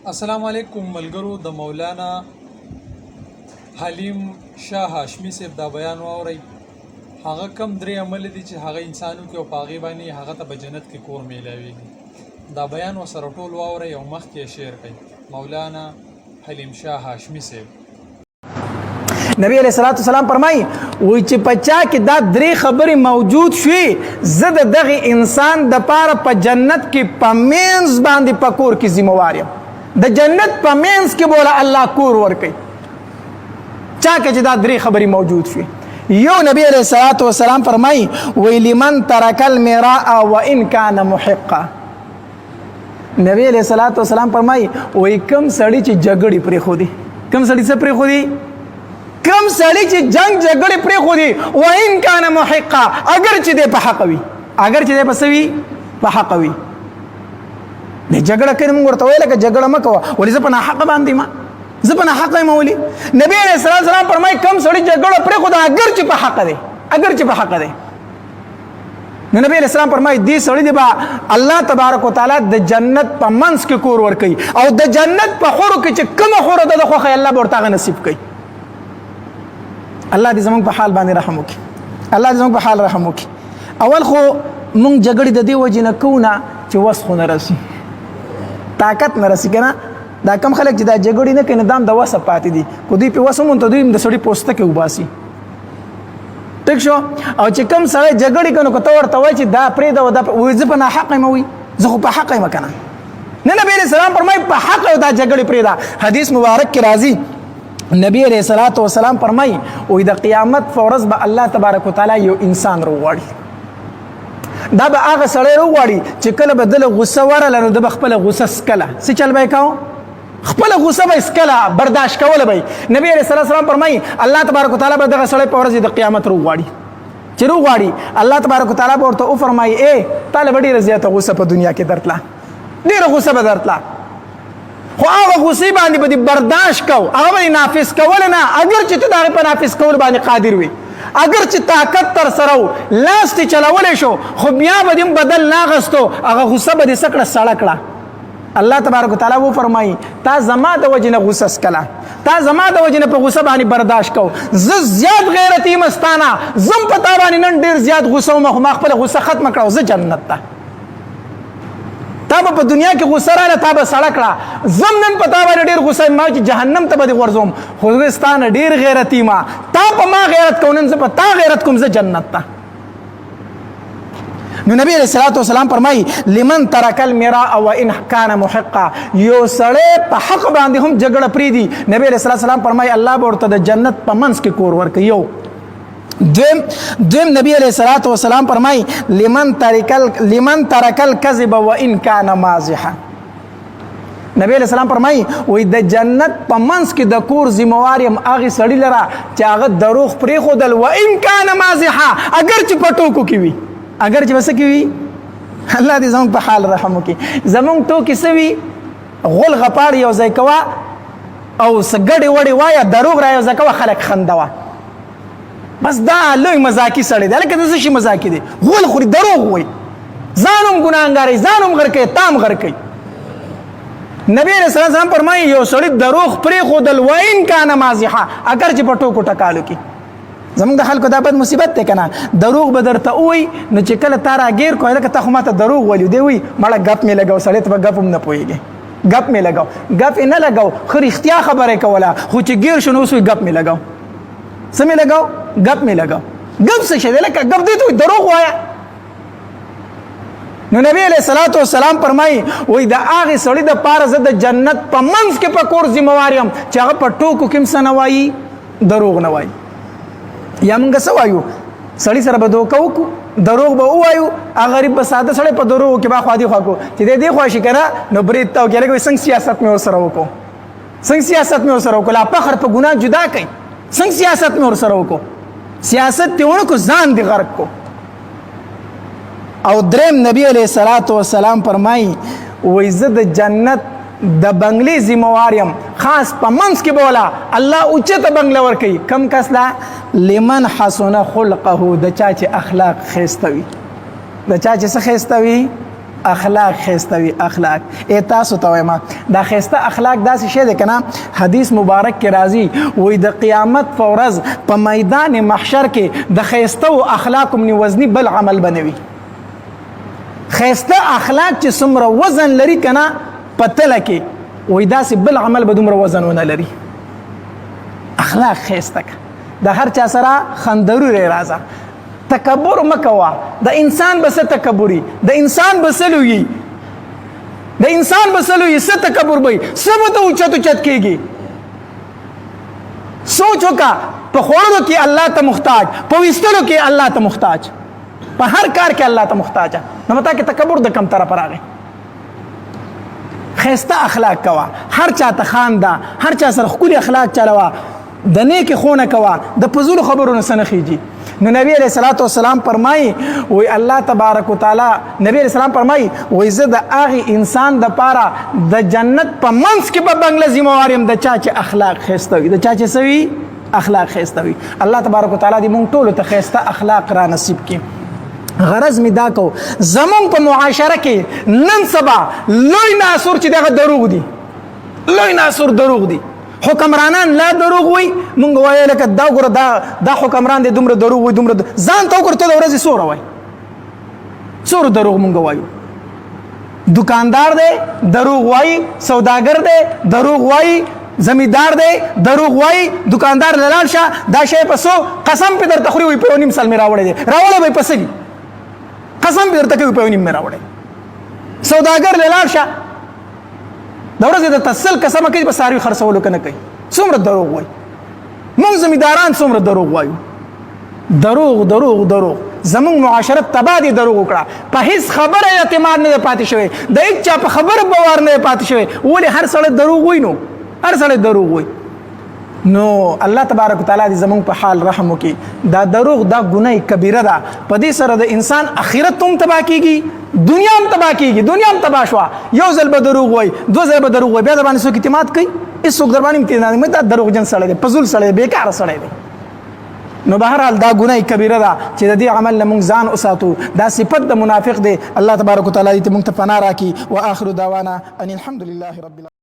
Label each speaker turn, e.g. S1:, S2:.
S1: السلام علیکم ملګرو د مولانا حلیم شاه هاشمی صاحب دا بیان واورئ. هغه کم درې عمل دي چې هغه انسانو کې او په هغې باندې هغه ته په جنت کې کور میلاویږي. دا بیان ورسره ټول واورئ او مخکې یې شیر کړئ. مولانا حلیم شاه هاشمی صاحب
S2: نبی علیہ الصلوۃ والسلام فرمایي وای چې پچا کې دا درې خبرې موجود شوي زه د دغه انسان د پاره په جنت کې په مینځ باندې په کور کې ذمہوار یم. د جنت په مینځ کې بوله الله کور ورکوي چا کې چې دا درې خبرې موجود شوي. یو نبی علیہ الصلوۃ والسلام فرمایي وای لمن ترک المراء وان كان محقا. نبی علیہ الصلوۃ والسلام فرمایي وای کم سړی چې جګړې پرېښودي، کم سړی څه پرېښودي؟ کم سړی چې جنگ جګړې پرېښودي وان كان محقا، اگر چې دی په حق وي، اگر چې دی په څه وي؟ په حق وي. نه جګړه کوي موږ ورته ویل که جګړه مه کوه، ولې زه په ناحق باندې ما زه په ناحق یم ولې؟ نبی علیہ السلام فرمایي کم سړی جګړه پرېښوده اگر چې په حق دی، اگر چې په حق دی. نو نبی علیہ السلام فرمایي دې سړي دی به الله تبارک وتعالی د جنت په منځ کې کور ورکوي او د جنت په خورو کې چې کومه خوره ده د خوښه الله به ورته هغه نصیب کوي. الله دې زموږ په حال باندې رحم وکړي، الله دې زموږ په حال رحم وکړي. اول خو موږ جګړې د دې وجې نه کوو نه چې وس خو نه رسي، طاقت نه رسي که نه. دا کم خلک چې دا جګړې نه کوي نه دا هم د وسه پاتې دي، که دوی پې وس ومونته دوی هم د سړي پوستکې وباسي. ټیک شو. او چې کم سړی جګړې کوي نو که ته ورته وایي چې دا پرېږده او دا وایي زه په ناحق یم وایي زه خو په حق یم که نه. نبی علیہ السلام فرمایي په حق او دا جګړې پرېږده. حدیث مبارک کې راځي نبی علیہ الصلوۃ والسلام فرمایي وایي د قیامت په ورځ به الله تبارک وتعالی یو انسان راوغواړي. دا به هغه سړی راوغواړي چې کله به دله غصه ورله نو د به خپله غصه سکله. څه چل به یې کوو؟ خپله غصه به یې سکله، برداشت کوله به یې. نبی علیہ السلام فرمایي الله تبارک وتعالی به دغه سړی په ورځ د قیامت راوغواړي. چې راوغواړي الله تبارک وتعالی به ورته وفرمایي ای تا له به ډېره زیاته غصه په دنیا کې درتله، ډېره غصه به درتله، خو هغه غصې باندې به دې برداشت کو، هغه به دې نافظ کوله نه، اگر چې ته د هغې په نافظ کولو باندې قادر وي، اگر چې طاقت تر سره و لاس دې چلولی شو خو بیا به دې بدل ناغستو، هغه غصه به دې څه کړه؟ سړه کړه. الله تبارک وتعالی وفرمایي تا زما د وجې نه غصه سکله، تا زما د وجې نه په غصه باندې برداشت کو، زه زیات غیرت یم ستانه، زم په تا باندې نن ډېر زیات غصه وم خو ما خپله غصه ختمه کړه او زه جنت ته. تا به په دنیا کې غصه راله تا به سړه کړه، زم نن په تا باندې ډېر غصه یم ما چې جهنم ته به دې غورځوم خو زه ستا نه ډېر غیرتي یم، تا په ما غیرت کو نن زه په تا غیرت کوم، زه جنت ته. نو نبی علیہ الصلوۃ والسلام فرمایي لمن ترک المراء وان كان محقا. یو سړی په حق باندې هم جګړه پرېږدي نبی علیہ السلام فرمایي الله به ورته د جنت په منځ کې کور ورکوي. یو دویم نبی علیہ الصلوۃ والسلام فرمایي لمن ترک الكذب وان كان مازحا. نبی علیہ السلام فرمایي وای د جنت په منځ کې د کور ذمہوار یم هغې سړي لره چې هغه دروغ پرېښودل وان كان مازحا، اگر چې په ټوکو کې وي، اگر چې بس کې وي. الله دې زموږ په حال رحم وکړي. زموږ ټوکې څه وي؟ غول غپاړ یو ځای کوه او څه ګډې وډې وایه، دروغ را یو ځای کوه، خلک خندوه، بس دا لوی مزاکي سړی دی. هلکه د څه شي مزاکي دی؟ غول خوري، دروغ وایي، ځان هم ګناهګاروي، ځان هم غر کوي، تا هم غر کوي. نبی علیہ السلام فرمایي یو سړي دروغ پرېښودل وان كان مازحا، اگر چې په ټوکو ټکالو کې. زموږ د خلکو دا بد مصیبت دی که نه، دروغ به درته ووایي نو چې کله تا راګیر کړو لکه تا خو ماته دروغ ویلي، دی وایي مړه ګپ مې لګو، سړی ته به ګپ هم نه پوهېږي، ګپ مې لګو، ګپ یې نه لګو، ښه رښتیا خبره یې کوله خو چې ګیر شو نو اوس وایي ګپ مې لګو. څه مې لګو؟ ګپ مې لګو. ګپ څه شی دی؟ لکه ګپ دی ته وایي دروغ وایه. نو نبی علیہ الصلوۃ والسلام فرمایي وایي د هغې سړي دپاره زه د جنت په منځ کې په کور ذمہوار یم چې هغه په ټوکو کې هم څه نه وایي؟ دروغ نه وایي. یا موږ څه وایو؟ سړي سره به دوکه وکړو، دروغ به ووایو، هغه غریب به ساده سړی په دروغو کې به خوا دې خوا کړو چې دی دې خوا شي که نه نو برید ته وکړي لکه څنګه سیاست مې ورسره وکړو، څنګه سیاست مې ورسره وکړو. لا فخر په ګناه جدا کوي، څنګه سیاست مې ورسره وکړو، سیاست دې ونه کړو ځان دې غرق کو. او دریم نبی علیہ الصلوۃ والسلام فرمایي وایي زه د جنت د بنگلې ذمہوار یم، خاص په منځ کې بولا الله اوچته بنگله ورکوي. کم کس لا؟ لمن حسن خلقه، د چا چې اخلاق ښایسته وي، د چا چې څه ښایسته وي؟ اخلاق خسته وي اخلاق تاسو ته وایم دا خسته اخلاق داسې شی دی کنه حدیث مبارک کې راځي وای د قیامت په ورځ په میدان محشر کې د خسته او اخلاق من وزنی بل عمل بنوي خسته اخلاق چې څومره وزن لري کنه پتل کې وای داسې بل عمل به دومره وزن ونه لري اخلاق خسته د هر چا سره خندرو راځه تکبر مکوا د انسان بس تکبري د انسان بسلوي د انسان بسلوي ست تکبر وي سب ته اوچت کېږي سوچ وکا په خوړو کې الله ته محتاج په وستلو کې الله ته محتاج په هر کار کې الله ته محتاج نو متا کې تکبر د کم طرف راغی خسته اخلاق کوا هر چا ته خاندا هر چا سره خولي اخلاق چلوا د نیک خونه کوا د پزول خبرونو سنخيږي نو نبی علیہ الصلوۃ والسلام فرمایي وای الله تبارک وتعالى نبی علیہ السلام فرمایي وای زه د هغه انسان د پاره د جنت په منځ کې په بنگله ذمہواریم د چا چې اخلاق خسته وي د چا چې سوي اخلاق خسته وي الله تبارک وتعالى دې مونږ ټول ته خسته اخلاق را نصیب کړي غرض می دا کو زمون په معاشره کې نن سبا لوی ناسور چې دغه دروغ دي لوی ناسور دروغ دي حکمرانان لا دروغ وي مونږ وایو لکه دا ګوره دا حکمران دي دومره دروغ وي دومره ځان ته ورته د ورځې سوره وای سور دروغ مونږ وایو دکاندار دی دروغ وای سوداګر دی دروغ وای زمیندار دی دروغ وای دکاندار لاله شه دا شی پسو قسم په درته خوري وي په نیم سال می راوړی دی راوړی به پسلی قسم په درته کوي په نیم می راوړی سوداګر لاله شه دا ورځ د تسل قسم کوي په ساروي خرڅولو کنه کوي څومره دروغ وای مونږ زمینداران څومره دروغ وایو دروغ دروغ دروغ زمونږ معاشرت تبا دي دروغ وکړه په هیڅ خبره اعتماد نه پاتې شوی د هیڅ چا په خبره باور نه پاتې شوی ولې هر سړی دروغ وای نو هر سړی دروغ وای نو الله تبارک وتعالى دې زمونږ په حال رحم وکړي دا دروغ دا ګناه کبیره ده په دې سره د انسان اخرت هم تباہ کیږي دنیا هم تباہ کیږي دنیا هم تباہ شو یو ځل به دروغ وای دو ځل به دروغ وای بیا د باندې څوک اعتماد کوي هیڅوک در باندې اعتماد نه دا دروغ جن سړی دی فضول سړی دی بیکار سړی دی نو بهرحال دا ګناه کبیره ده چې د دې عمل نه مونږ ځان وساتو دا صفت د منافق دی الله تبارک وتعالى دې مونږ ته پناه راکړي واخر دعوانا ان الحمد لله رب العالمين